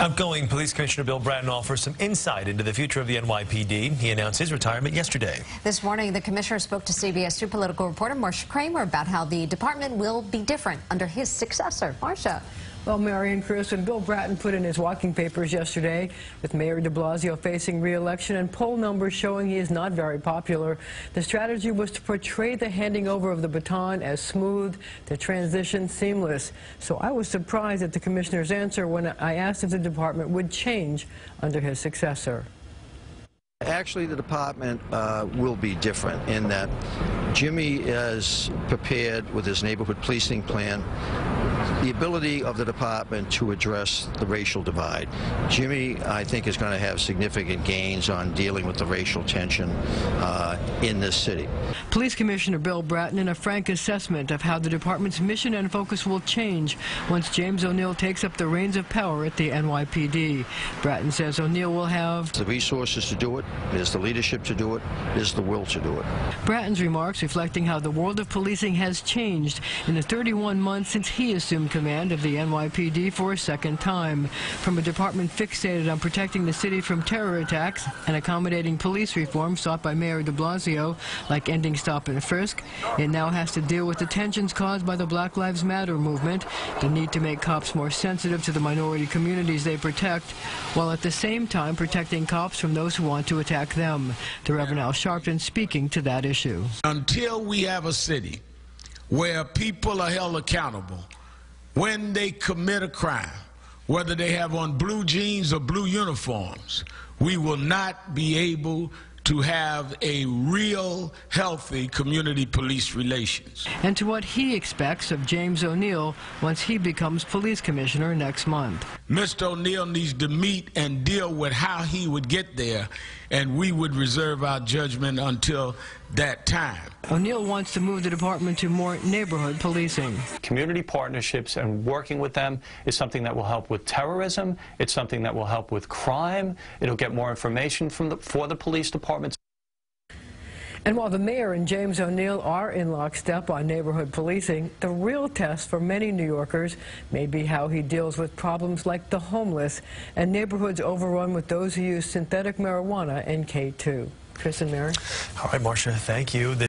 Outgoing Police Commissioner Bill Bratton offers some insight into the future of the NYPD. He announced his retirement yesterday. This morning, the commissioner spoke to CBS 2 political reporter Marcia Kramer about how the department will be different under his successor. Marcia. Well, Mary and Chris, when Bill Bratton put in his walking papers yesterday, with Mayor de Blasio facing re-election and poll numbers showing he is not very popular, the strategy was to portray the handing over of the baton as smooth, the transition seamless. So I was surprised at the commissioner's answer when I asked if the department would change under his successor. Actually, the department will be different in that Jimmy is prepared with his neighborhood policing plan, the ability of the department to address the racial divide. Jimmy, I think, is going to have significant gains on dealing with the racial tension in this city. Police Commissioner Bill Bratton in a frank assessment of how the department's mission and focus will change once James O'Neill takes up the reins of power at the NYPD. Bratton says O'Neill will have the resources to do it, there's the leadership to do it, there's the will to do it. Bratton's remarks reflecting how the world of policing has changed in the 31 months since he assumed command of the NYPD for a second time. From a department fixated on protecting the city from terror attacks and accommodating police reform sought by Mayor de Blasio, like ending stop and frisk, it now has to deal with the tensions caused by the Black Lives Matter movement, the need to make cops more sensitive to the minority communities they protect, while at the same time protecting cops from those who want to attack them. The Reverend Al Sharpton speaking to that issue. Until we have a city where people are held accountable when they commit a crime, whether they have on blue jeans or blue uniforms, we will not be able to have a real, healthy community police relations. And to what he expects of James O'Neill once he becomes police commissioner next month. Mr. O'Neill needs to meet and deal with how he would get there, and we would reserve our judgment until that time. O'Neill wants to move the department to more neighborhood policing. Community partnerships and working with them is something that will help with terrorism. It's something that will help with crime. It'll get more information for the police departments. And while the mayor and James O'Neill are in lockstep on neighborhood policing, the real test for many New Yorkers may be how he deals with problems like the homeless and neighborhoods overrun with those who use synthetic marijuana and K2. Chris and Mary. All right, Marcia, thank you.